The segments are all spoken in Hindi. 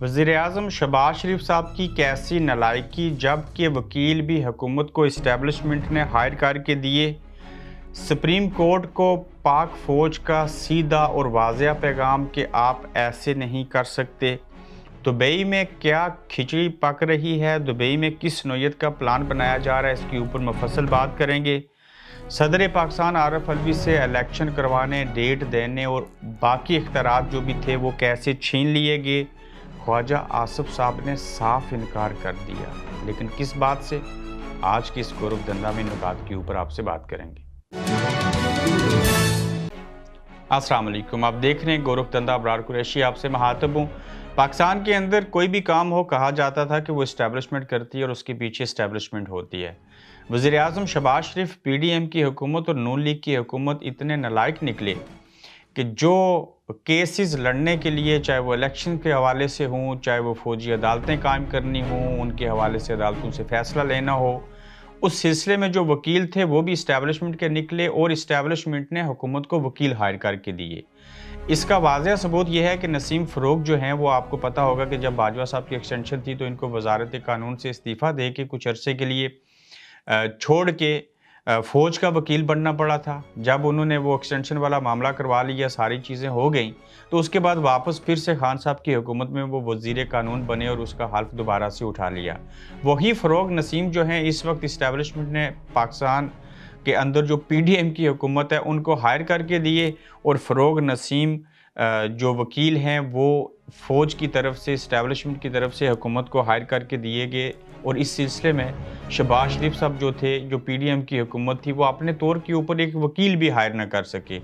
वज़ीर-ए-आज़म शहबाज शरीफ साहब की कैसी नालायकी, जबकि वकील भी हुकूमत को इस्टेब्लिशमेंट ने हायर करके दिए। सुप्रीम कोर्ट को पाक फ़ौज का सीधा और वाज़ेह पैगाम कि आप ऐसे नहीं कर सकते। दुबई में क्या खिचड़ी पक रही है, दुबई में किस नौयत का प्लान बनाया जा रहा है, इसके ऊपर मुफस्सल बात करेंगे। सदर पाकिस्तान आरफ अलवी से इलेक्शन करवाने, डेट देने और बाकी इख्तियारात जो भी थे वो कैसे छीन लिए गए। ख्वाजा आसिफ साहब ने साफ इनकार कर दिया, लेकिन किस बात से? आज की इस गोरख धंधा में नुकात के ऊपर आपसे बात करेंगे। अस्सलाम वालेकुम, आप देख रहे हैं गोरख धंधा। अबरार कुरैशी आपसे मुखातिब हूँ। पाकिस्तान के अंदर कोई भी काम हो, कहा जाता था कि वो इस्टेब्लिशमेंट करती है और उसके पीछे इस्टेब्लिशमेंट होती है। वज़ीर-ए-आज़म शहबाज शरीफ, पीडीएम की हुकूमत और नून लीग की हुकूमत इतने नालायक निकले कि जो केसेस लड़ने के लिए, चाहे वो इलेक्शन के हवाले से हों, चाहे वो फौजी अदालतें कायम करनी हों, उनके हवाले से अदालतों से फ़ैसला लेना हो, उस सिलसिले में जो वकील थे वो भी इस्टेब्लिशमेंट के निकले और इस्टेब्लिशमेंट ने हुकूमत को वकील हायर करके दिए। इसका वाज़ेह सबूत यह है कि नसीम फ़ारूक जो हैं, वो आपको पता होगा कि जब बाजवा साहब की एक्सटेंशन थी तो इनको वज़ारत कानून से इस्तीफ़ा दे के कुछ अरसे के लिए छोड़ के फ़ौज का वकील बनना पड़ा था। जब उन्होंने वो एक्सटेंशन वाला मामला करवा लिया, सारी चीज़ें हो गईं, तो उसके बाद वापस फिर से खान साहब की हुकूमत में वो वज़ीर कानून बने और उसका हल्फ दोबारा से उठा लिया। वही फ़ारूक नसीम जो हैं, इस वक्त इस्टेब्लिशमेंट ने पाकिस्तान के अंदर जो पीडीएम की हुकूमत है उनको हायर करके दिए और फ़ारूक नसीम जो वकील हैं वो फ़ौज की तरफ से, इस्टेब्लिशमेंट की तरफ से हुकूमत को हायर करके दिए गए। और इस सिलसिले में शहबाज शरीफ साहब जो थे, जो पीडीएम की हुकूमत थी, वो अपने तौर के ऊपर एक वकील भी हायर ना कर सके।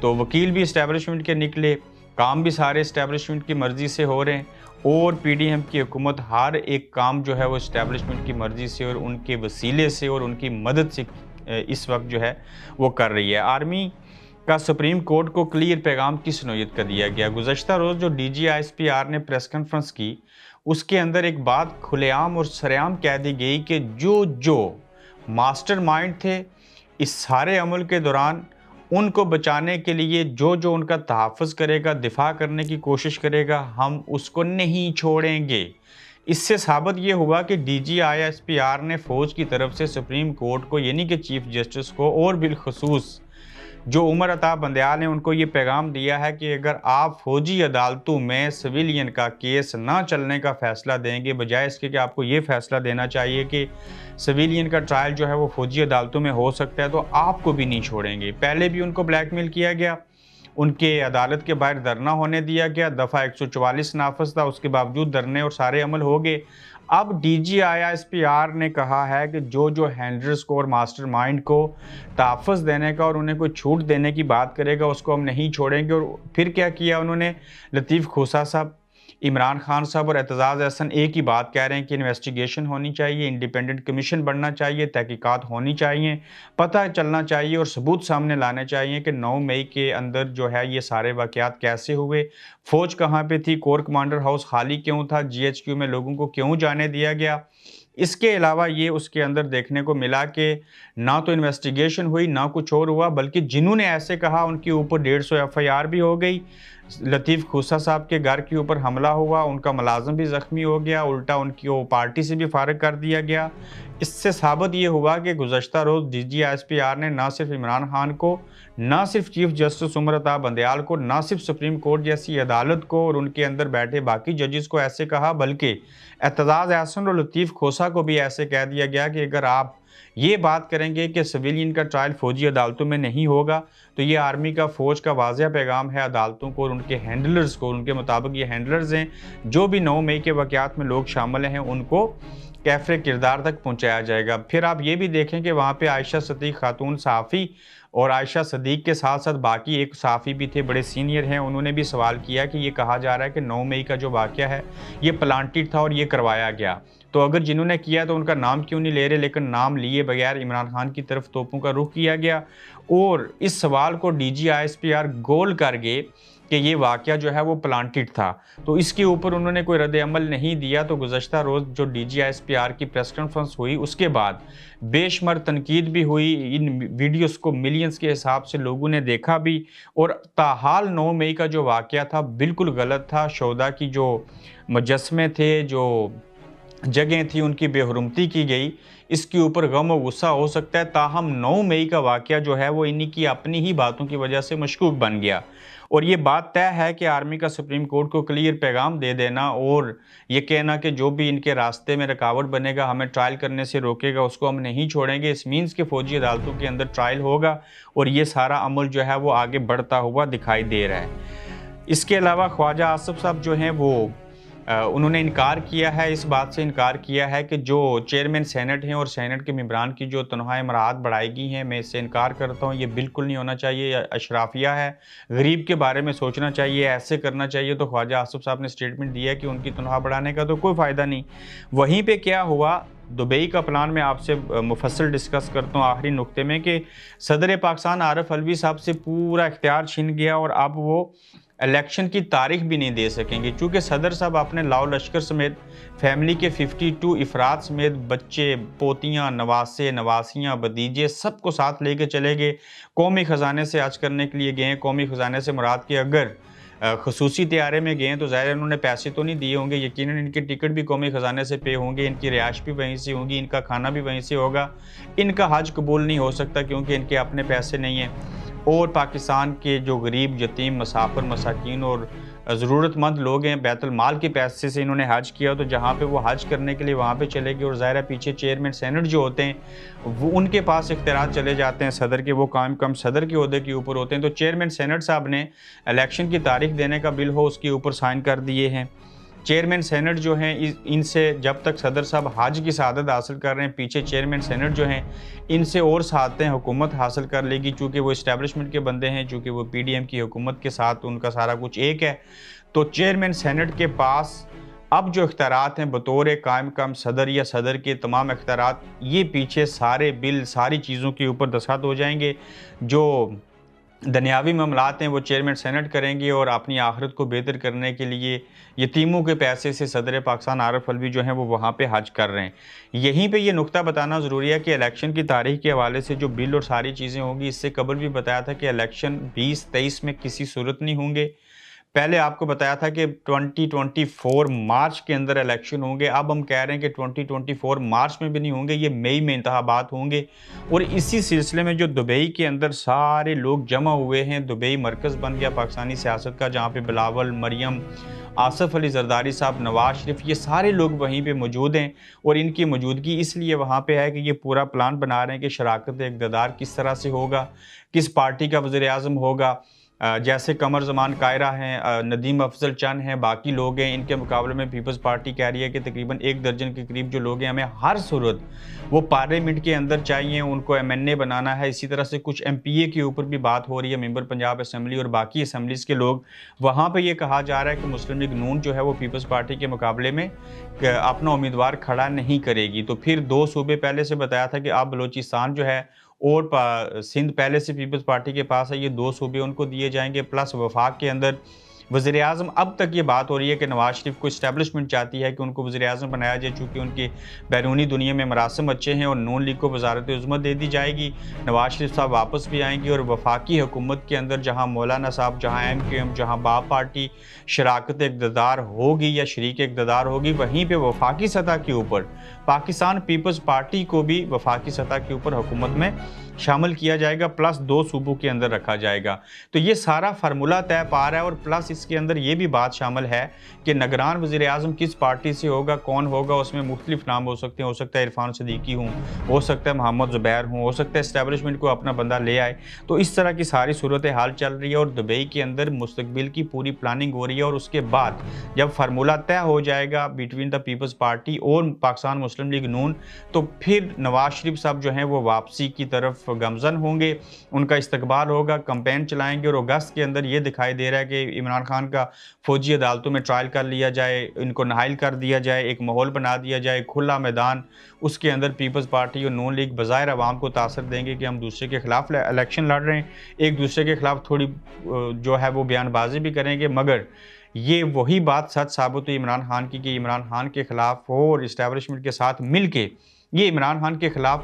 तो वकील भी इस्टेब्लिशमेंट के निकले, काम भी सारे इस्टेब्लिशमेंट की मर्ज़ी से हो रहे हैं और पीडीएम की हुकूमत हर एक काम जो है वो इस्टेब्लिशमेंट की मर्ज़ी से और उनके वसीले से और उनकी मदद से इस वक्त जो है वो कर रही है। आर्मी का सुप्रीम कोर्ट को क्लियर पैगाम किस नौयत का दिया गया? गुज़श्ता रोज़ जो डीजीआईएसपीआर ने प्रेस कॉन्फ्रेंस की, उसके अंदर एक बात खुलेआम और सरेआम कह दी गई कि जो मास्टरमाइंड थे इस सारे अमल के दौरान, उनको बचाने के लिए जो उनका तहफ़्फ़ुज़ करेगा, दिफा करने की कोशिश करेगा, हम उसको नहीं छोड़ेंगे। इससे साबित ये हुआ कि डीजीआईएसपीआर ने फ़ौज की तरफ से सुप्रीम कोर्ट को, यानी कि चीफ जस्टिस को, और बिलखसूस जो उमर अता बंदयाल ने उनको ये पैगाम दिया है कि अगर आप फौजी अदालतों में सिविलियन का केस ना चलने का फ़ैसला देंगे, बजाय इसके कि आपको ये फ़ैसला देना चाहिए कि सिविलियन का ट्रायल जो है वो फौजी अदालतों में हो सकता है, तो आपको भी नहीं छोड़ेंगे। पहले भी उनको ब्लैकमेल किया गया, उनके अदालत के बाहर धरना होने दिया गया, दफ़ा 144 नाफिज था, उसके बावजूद धरने और सारे अमल हो गए। अब डीजीआईएसपीआर ने कहा है कि जो हैंडलर्स को और मास्टरमाइंड को तहफ़्फ़ुज़ देने का और उन्हें कोई छूट देने की बात करेगा, उसको हम नहीं छोड़ेंगे। और फिर क्या किया उन्होंने? लतीफ़ खोसा साहब, इमरान खान साहब और एतज़ाज़ अहसन एक ही बात कह रहे हैं कि इन्वेस्टिगेशन होनी चाहिए, इंडिपेंडेंट कमीशन बनना चाहिए, तहकीकात होनी चाहिए, पता चलना चाहिए और सबूत सामने लाने चाहिए कि 9 मई के अंदर जो है ये सारे वाक़यात कैसे हुए, फ़ौज कहाँ पे थी, कोर कमांडर हाउस खाली क्यों था, जीएचक्यू में लोगों को क्यों जाने दिया गया। इसके अलावा ये उसके अंदर देखने को मिला कि ना तो इन्वेस्टिगेशन हुई, ना कुछ और हुआ, बल्कि जिन्होंने ऐसे कहा उनके ऊपर 150 एफआईआर भी हो गई। लतीफ़ खोसा साहब के घर के ऊपर हमला हुआ, उनका मुलाज़िम भी ज़ख्मी हो गया, उल्टा उनकी वो पार्टी से भी फ़ारिग कर दिया गया। इससे साबित ये हुआ कि गुज़श्ता रोज़ डीजीआईएसपीआर ने ना सिर्फ इमरान खान को, ना सिर्फ चीफ जस्टिस उमर अता बंदयाल को, ना सिर्फ सुप्रीम कोर्ट जैसी अदालत को और उनके अंदर बैठे बाकी जजेस को ऐसे कहा, बल्कि एतज़ाज़ अहसन और लतीफ़ खोसा को भी ऐसे कह दिया गया कि अगर आप ये बात करेंगे कि सिविलियन का ट्रायल फौजी अदालतों में नहीं होगा, तो ये आर्मी का, फ़ौज का वाज़ेह पैगाम है अदालतों को और उनके हैंडलर्स को। उनके मुताबिक ये हैंडलर्स हैं, जो भी 9 मई के वाक़यात में लोग शामिल हैं, उनको कैफ़े किरदार तक पहुँचाया जाएगा। फिर आप ये भी देखें कि वहाँ पे आयशा सदीक़ खातून सहाफ़ी और आयशा सदीक़ के साथ साथ बाकी एक सहाफ़ी भी थे, बड़े सीनियर हैं, उन्होंने भी सवाल किया कि ये कहा जा रहा है कि 9 मई का जो वाक़या है ये प्लांटेड था और ये करवाया गया, तो अगर जिन्होंने किया तो उनका नाम क्यों नहीं ले रहे? लेकिन नाम लिए बगैर इमरान खान की तरफ तोपों का रुख किया गया और इस सवाल को डीजीआईएसपीआर गोल कर गए कि ये वाक़या जो है वो प्लांटेड था। तो इसके ऊपर उन्होंने कोई रद्द-ए-अमल नहीं दिया, तो गुज़श्ता रोज़ जो डीजीआईएसपीआर की प्रेस कॉन्फ्रेंस हुई, उसके बाद बेशुमार तनकीद भी हुई। इन वीडियोज़ को मिलियंस के हिसाब से लोगों ने देखा भी, और ताहाल 9 मई का जो वाक़या था बिल्कुल गलत था। शोहदा की जो मुजस्समे थे, जो जगह थी, उनकी बेहुरमती की गई। इसके ऊपर गम और गुस्सा हो सकता है, ताहम 9 मई का वाक़या जो है वो इन्हीं की अपनी ही बातों की वजह से मशकूक बन गया। और ये बात तय है कि आर्मी का सुप्रीम कोर्ट को क्लियर पैगाम दे देना और ये कहना कि जो भी इनके रास्ते में रुकावट बनेगा, हमें ट्रायल करने से रोकेगा, उसको हम नहीं छोड़ेंगे। इस मीन्स के फ़ौजी अदालतों के अंदर ट्रायल होगा और ये सारा अमल जो है वो आगे बढ़ता हुआ दिखाई दे रहा है। इसके अलावा ख्वाजा आसिफ साहब जो हैं वो उन्होंने इनकार किया है, इस बात से इनकार किया है कि जो चेयरमैन सेनेट हैं और सेनेट के मेंबरान की जो तनख्वाहें मराहत बढ़ाई गई हैं, मैं इससे इनकार करता हूँ। ये बिल्कुल नहीं होना चाहिए, ये अशराफिया है। गरीब के बारे में सोचना चाहिए, ऐसे करना चाहिए। तो ख्वाजा आसिफ साहब ने स्टेटमेंट दिया कि उनकी तनख्वाह बढ़ाने का तो कोई फ़ायदा नहीं। वहीं पे क्या हुआ, दुबई का प्लान मैं आपसे मुफस्सल डिस्कस करता हूँ आखिरी नुक्ते में, कि सदर पाकिस्तान आरिफ अलवी साहब से पूरा इख्तियार छिन गया और अब वो इलेक्शन की तारीख भी नहीं दे सकेंगे, क्योंकि सदर साहब अपने लाओ लश्कर समेत फैमिली के 52 अफराद समेत बच्चे, पोतियाँ, नवासे, नवासियाँ, भतीजे सबको साथ लेके चले गए। कौमी ख़जाने से हज करने के लिए गए। कौमी ख़जाने से मुराद कि अगर खसूसी तैयारे में गए हैं तो ज़ाहिर है उन्होंने पैसे तो नहीं दिए होंगे, यकीनन इनके टिकट भी कौमी ख़जाने से पे होंगे, इनकी रिहाइश भी वहीं से होगी, इनका खाना भी वहीं से होगा। इनका हज कबूल नहीं हो सकता क्योंकि इनके अपने पैसे नहीं हैं। और पाकिस्तान के जो गरीब, यतीम, मुसाफिर, मसाकीन और ज़रूरतमंद लोग हैं, बैतुल माल के पैसे से इन्होंने हज किया, तो जहाँ पे वो हज करने के लिए वहाँ पे चले गए। और ज़ाहिर है पीछे चेयरमैन सेनेट जो होते हैं वो उनके पास इख्तियारात चले जाते हैं सदर के, वो काम कम सदर के ओहदे के ऊपर होते हैं। तो चेयरमैन सेनेट साहब ने इलेक्शन की तारीख देने का बिल हो उसके ऊपर साइन कर दिए हैं। चेयरमैन सेनेट जो हैं इनसे जब तक सदर साहब हज की शहादत हासिल कर रहे हैं, पीछे चेयरमैन सेनेट जो हैं इनसे और शहादतें हुकूमत हासिल कर लेगी, चूँकि वो इस्टेब्लिशमेंट के बंदे हैं, चूँकि वो पीडीएम की हुकूमत के साथ उनका सारा कुछ एक है। तो चेयरमैन सेनेट के पास अब जो इख्तियारात हैं बतौर कायम कम सदर या सदर के तमाम इख्तियारात, ये पीछे सारे बिल, सारी चीज़ों के ऊपर दस्तखत हो जाएंगे। जो दुनियावी मामलात हैं वो चेयरमैन सेनेट करेंगे और अपनी आखिरत को बेहतर करने के लिए यतीमों के पैसे से सदर पाकिस्तान आरिफ अलवी जो हैं वो वहाँ पे हज कर रहे हैं। यहीं पे ये नुक्ता बताना ज़रूरी है कि इलेक्शन की तारीख के हवाले से जो बिल और सारी चीज़ें होंगी, इससे कबल भी बताया था कि इलेक्शन 2023 में किसी सूरत नहीं होंगे। पहले आपको बताया था कि 2024 मार्च के अंदर इलेक्शन होंगे। अब हम कह रहे हैं कि 2024 मार्च में भी नहीं होंगे, ये मई में इंतखाबात होंगे। और इसी सिलसिले में जो दुबई के अंदर सारे लोग जमा हुए हैं, दुबई मरकज़ बन गया पाकिस्तानी सियासत का, जहाँ पे बिलावल, मरियम, आसिफ अली जरदारी साहब, नवाज शरीफ, ये सारे लोग वहीं पे मौजूद हैं। और इनकी मौजूदगी इसलिए वहाँ पे है कि ये पूरा प्लान बना रहे हैं कि शराकत इक़्तिदार किस तरह से होगा, किस पार्टी का वज़ीर-ए-आज़म होगा। जैसे कमर ज़मान कायरा हैं, नदीम अफजल चंद हैं, बाकी लोग हैं, इनके मुकाबले में पीपल्स पार्टी कह रही है कि तकरीबन 1 दर्जन के करीब जो लोग हैं, हमें हर सूरत वो पार्लियामेंट के अंदर चाहिए, उनको एमएनए बनाना है। इसी तरह से कुछ एमपीए के ऊपर भी बात हो रही है, मेंबर पंजाब असम्बली और बाकी असम्बलीज़ के लोग। वहाँ पे ये कहा जा रहा है कि मुस्लिम लीग नून जो है वो पीपल्स पार्टी के मुकाबले में अपना उम्मीदवार खड़ा नहीं करेगी। तो फिर 2 सूबे पहले से बताया था कि अब बलूचिस्तान जो है और सिंध पहले से पीपल्स पार्टी के पास है, ये 2 सूबे उनको दिए जाएंगे। प्लस वफाक के अंदर वज़ीर-ए-आज़म, अब तक ये बात हो रही है कि नवाज शरीफ को इस्टेब्लिशमेंट चाहती है कि उनको वज़ीर-ए-आज़म बनाया जाए, चूँकि उनके बैरूनी दुनिया में मरासम अच्छे हैं। और नून लीग को वज़ारत-ए-उज़्मा दे दी जाएगी, नवाज शरीफ साहब वापस भी आएंगे और वफाकी हुकूमत के अंदर जहाँ मौलाना साहब, जहाँ एमक्यूएम, जहाँ बाप पार्टी शराकत इक़्तिदार होगी या शरीक इक़्तिदार होगी, वहीं पर वफाकी सतह के ऊपर पाकिस्तान पीपल्स पार्टी को भी वफाकी सतह के ऊपर हुकूमत में शामिल किया जाएगा, प्लस 2 सूबों के अंदर रखा जाएगा। तो ये सारा फार्मूला तय पा रहा है। और प्लस इसके अंदर ये भी बात शामिल है कि निगरान वज़ीर-ए-आज़म किस पार्टी से होगा, कौन होगा, उसमें मुख्तलिफ नाम हो सकते हैं। हो सकता है इरफान सदीकी हो सकता है मोहम्मद ज़ुबैर हो सकता है इस्टेब्लिशमेंट को अपना बंदा ले आए। तो इस तरह की सारी सूरत हाल चल रही है और दुबई के अंदर मुस्तकबिल की पूरी प्लानिंग हो रही है। और उसके बाद जब फार्मूला तय हो जाएगा बिटवीन द पीपल्स पार्टी और पाकिस्तान मुस्लिम लीग नून, तो फिर नवाज शरीफ साहब जो हैं वो वापसी की तरफ गमज़न होंगे, उनका इस्तकबाल होगा, कैंपेन चलाएंगे। और अगस्त के अंदर ये दिखाई दे रहा है कि इमरान खान का फ़ौजी अदालतों में ट्रायल कर लिया जाए, इनको नाअहल कर दिया जाए, एक माहौल बना दिया जाए, खुला मैदान, उसके अंदर पीपल्स पार्टी और नून लीग बज़ाहिर अवाम को तासर देंगे कि हम दूसरे के ख़िलाफ़ इलेक्शन लड़ रहे हैं, एक दूसरे के ख़िलाफ़ थोड़ी जो है वो बयानबाज़ी भी करेंगे, मगर ये वही बात सच साबित हुई इमरान खान की कि इमरान खान के ख़िलाफ़ और इस्टेब्लिशमेंट के साथ मिल के ये इमरान खान के ख़िलाफ़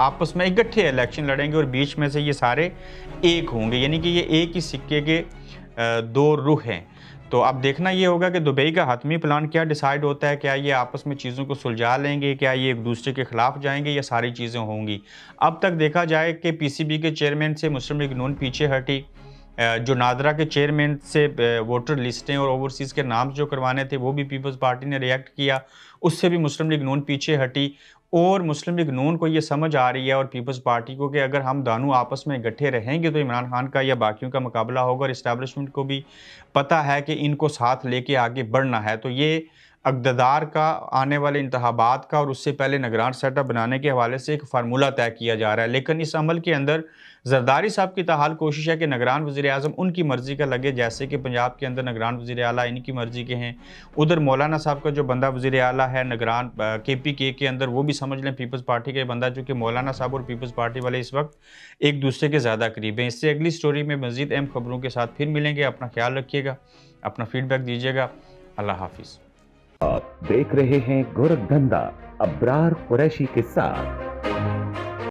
आपस में इकट्ठे इलेक्शन लड़ेंगे और बीच में से ये सारे एक होंगे, यानी कि ये एक ही सिक्के के दो रुख हैं। तो अब देखना ये होगा कि दुबई का हतमी प्लान क्या डिसाइड होता है, क्या ये आपस में चीज़ों को सुलझा लेंगे, क्या ये एक दूसरे के ख़िलाफ़ जाएँगे या सारी चीज़ें होंगी। अब तक देखा जाए कि पीसीबी के चेयरमैन से मुस्लिम लीग नून पीछे हटी, जो नादरा के चेयरमैन से वोटर लिस्टें और ओवरसीज़ के नाम जो करवाने थे वो भी पीपल्स पार्टी ने रिएक्ट किया, उससे भी मुस्लिम लीग नून पीछे हटी और मुस्लिम लीग नून को ये समझ आ रही है और पीपल्स पार्टी को कि अगर हम दोनों आपस में इकट्ठे रहेंगे तो इमरान खान का या बाकियों का मुकाबला होगा और इस्टेब्लिशमेंट को भी पता है कि इनको साथ लेके आगे बढ़ना है। तो ये इक़्तिदार का, आने वाले इंतखाबात का और उससे पहले निगरान सेटअप बनाने के हवाले से एक फ़ार्मूला तय किया जा रहा है। लेकिन इस अमल के अंदर ज़रदारी साहब की ताहाल कोशिश है कि निगरान वज़ीर-ए-आज़म उनकी मर्ज़ी का लगे, जैसे कि पंजाब के अंदर निगरान वज़ीर-ए-आला इनकी मर्ज़ी के हैं। उधर मौलाना साहब का जो बंदा वज़ीर-ए-आला है निगरान केपीके के अंदर, वो भी समझ लें पीपल्स पार्टी का बंदा, चूँकि मौलाना साहब और पीपल्स पार्टी वाले इस वक्त एक दूसरे के ज़्यादा करीब हैं। इससे अगली स्टोरी में मज़ीद अहम खबरों के साथ फिर मिलेंगे। अपना ख्याल रखिएगा, अपना फ़ीडबैक दीजिएगा। अल्लाह हाफ़िज़। आप देख रहे हैं गोरखधंधा अब्रार कुरैशी के साथ।